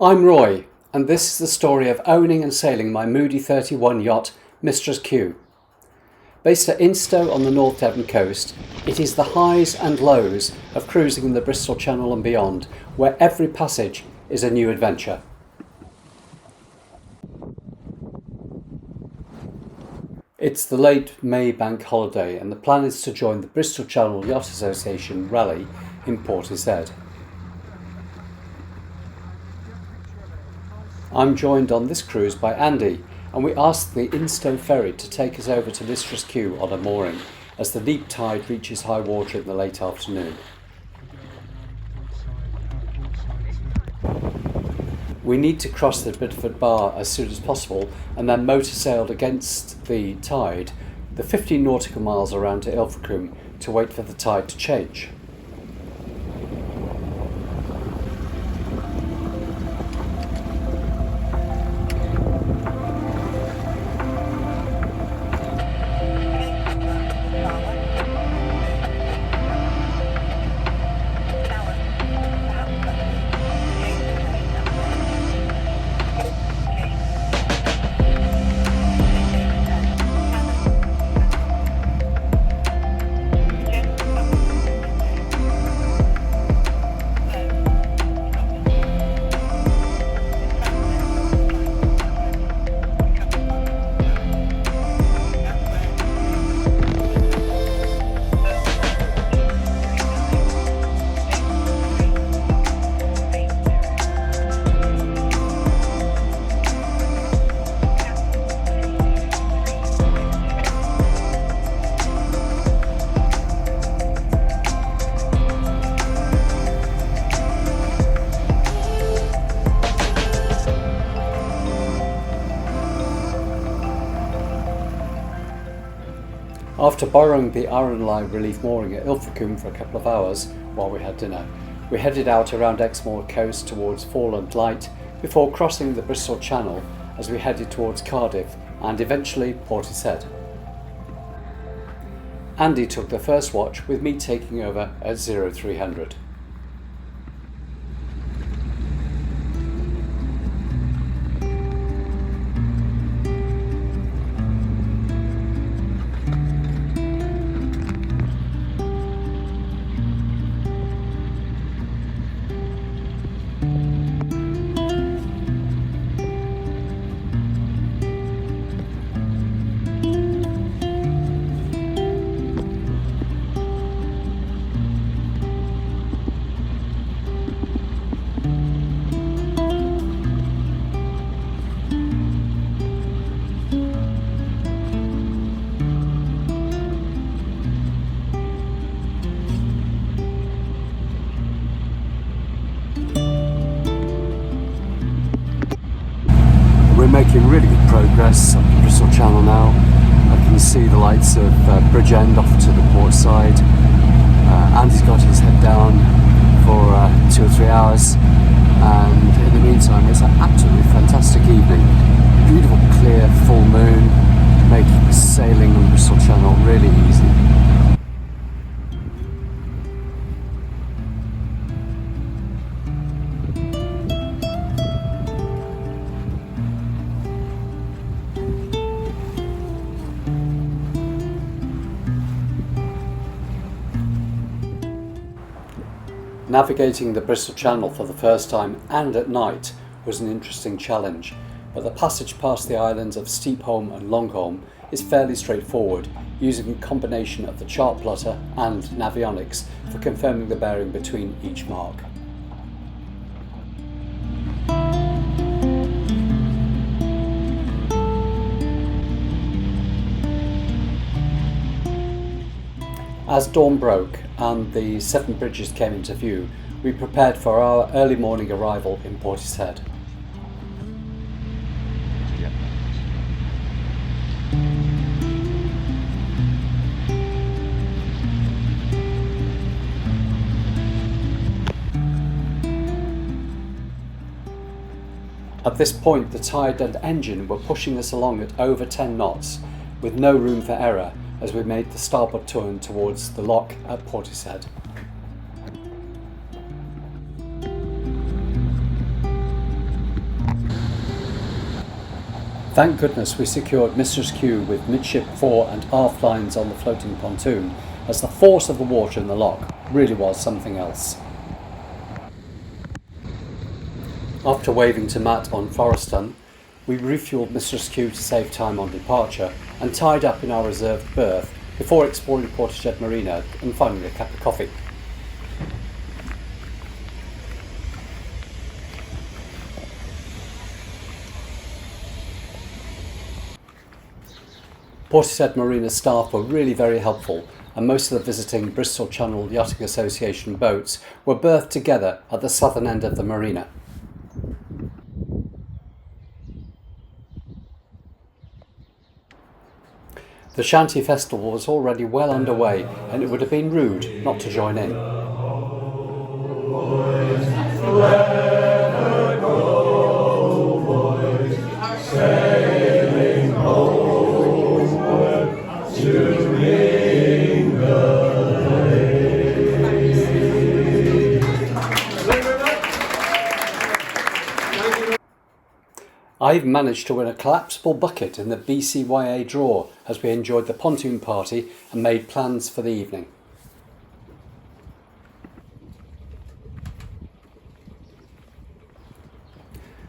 I'm Roy, and this is the story of owning and sailing my Moody 31 yacht, Mistress Q. Based at Instow on the North Devon coast, it is the highs and lows of cruising in the Bristol Channel and beyond, where every passage is a new adventure. It's the late May bank holiday, and the plan is to join the Bristol Channel Yacht Association rally in Portishead. I'm joined on this cruise by Andy, and we asked the Instow ferry to take us over to Mistress Q on a mooring as the neap tide reaches high water in the late afternoon. We need to cross the Bideford Bar as soon as possible and then motor sailed against the tide the 15 nautical miles around to Ilfracombe to wait for the tide to change. After borrowing the Iron Line relief mooring at Ilfracombe for a couple of hours while we had dinner, we headed out around Exmoor coast towards Foreland Light before crossing the Bristol Channel as we headed towards Cardiff and eventually Portishead. Andy took the first watch, with me taking over at 0300. We're making really good progress up the Bristol Channel now. I can see the lights of Bridgend off to the port side. Andy's got his head down for 2 or 3 hours, and in the meantime it's an absolutely fantastic evening. Beautiful clear full moon, making sailing on the Bristol Channel really easy. Navigating the Bristol Channel for the first time and at night was an interesting challenge, but the passage past the islands of Steepholm and Longholm is fairly straightforward, using a combination of the chart plotter and navionics for confirming the bearing between each mark. As dawn broke and the 7 bridges came into view, we prepared for our early morning arrival in Portishead. At this point, the tide and engine were pushing us along at over 10 knots, with no room for error as we made the starboard turn towards the lock at Portishead. Thank goodness we secured Mistress Q with midship fore and aft lines on the floating pontoon, as the force of the water in the loch really was something else. After waving to Matt on Forreston, we refuelled Mistress Q to save time on departure and tied up in our reserved berth before exploring Portishead Marina and finding a cup of coffee. Portishead Marina staff were really very helpful, and most of the visiting Bristol Channel Yachting Association boats were berthed together at the southern end of the marina. The Shanty Festival was already well underway, and it would have been rude not to join in. I've managed to win a collapsible bucket in the BCYA draw as we enjoyed the pontoon party and made plans for the evening.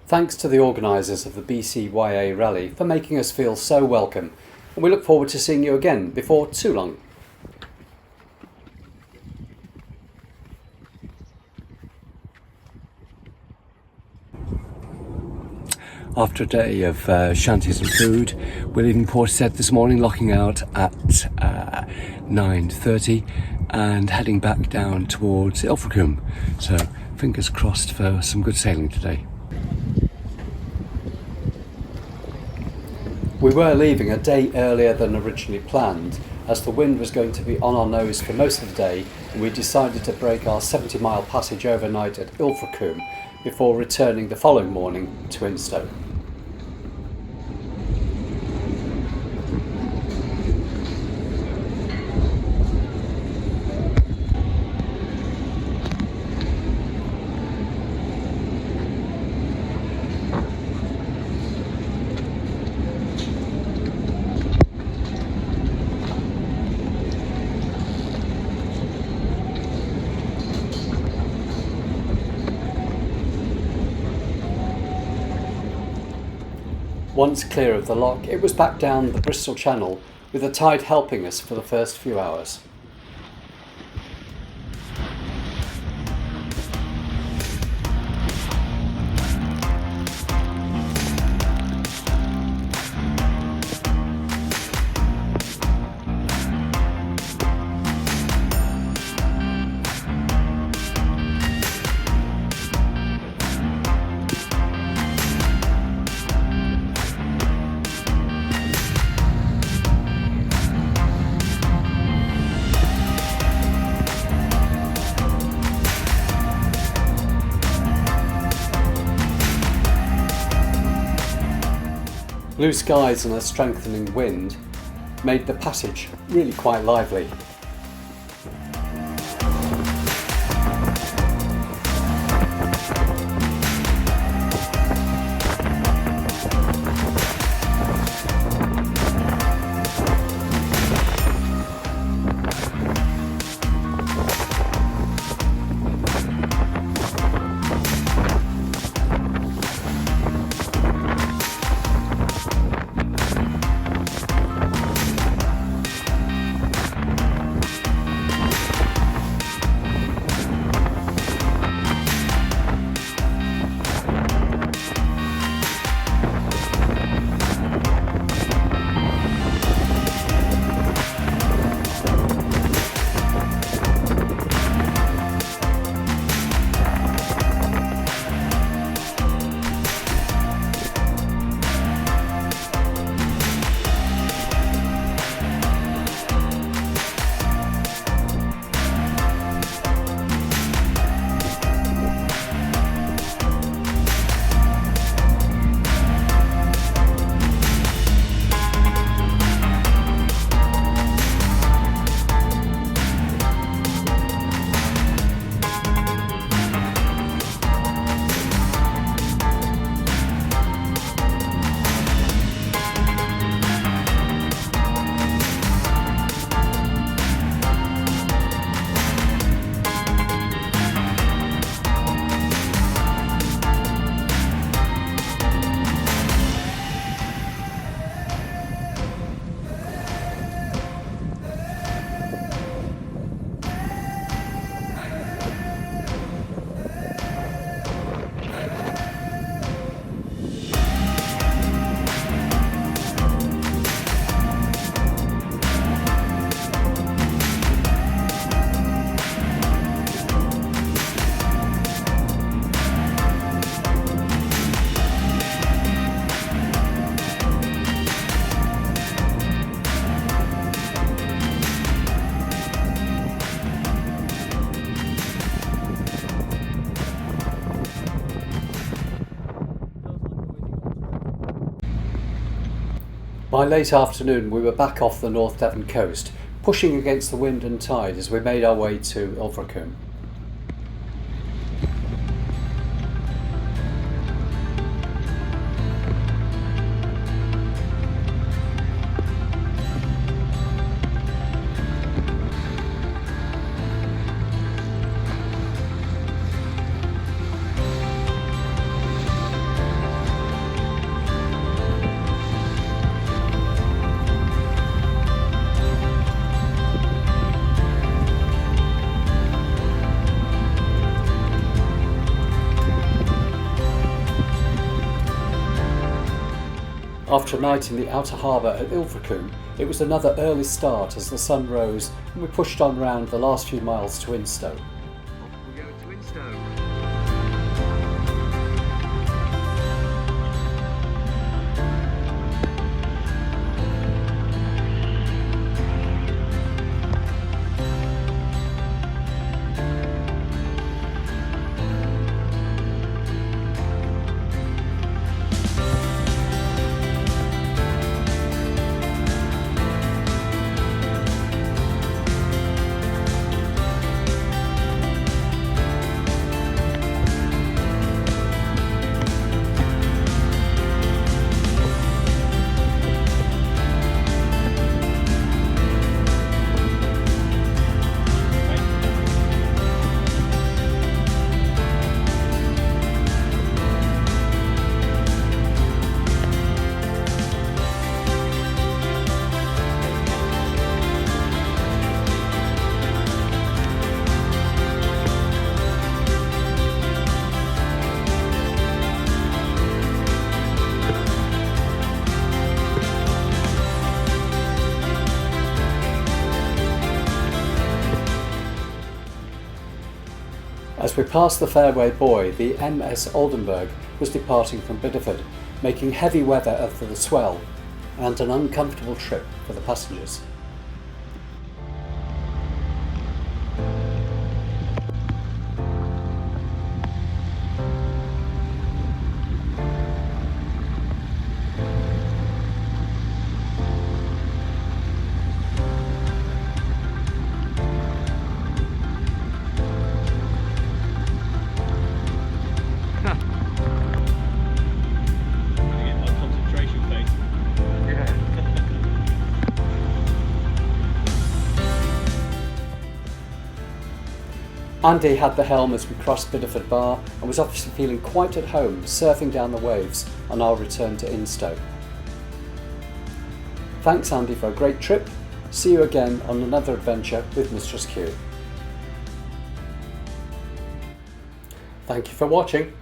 Thanks to the organisers of the BCYA rally for making us feel so welcome, and we look forward to seeing you again before too long. After a day of shanties and food, we're leaving Portishead this morning, locking out at 9:30 and heading back down towards Ilfracombe. So fingers crossed for some good sailing today. We were leaving a day earlier than originally planned, as the wind was going to be on our nose for most of the day, and we decided to break our 70-mile passage overnight at Ilfracombe before returning the following morning to Instow. Once clear of the loch, it was back down the Bristol Channel, with the tide helping us for the first few hours. Blue skies and a strengthening wind made the passage really quite lively. By late afternoon we were back off the North Devon coast, pushing against the wind and tide as we made our way to Ilfracombe. After a night in the outer harbour at Ilfracombe, it was another early start as the sun rose and we pushed on round the last few miles to Instow. We're going to Instow. As we passed the Fairway buoy, the MS Oldenburg was departing from Bideford, making heavy weather for the swell and an uncomfortable trip for the passengers. Andy had the helm as we crossed Bideford Bar and was obviously feeling quite at home surfing down the waves on our return to Instow. Thanks Andy for a great trip. See you again on another adventure with Mistress Q. Thank you for watching.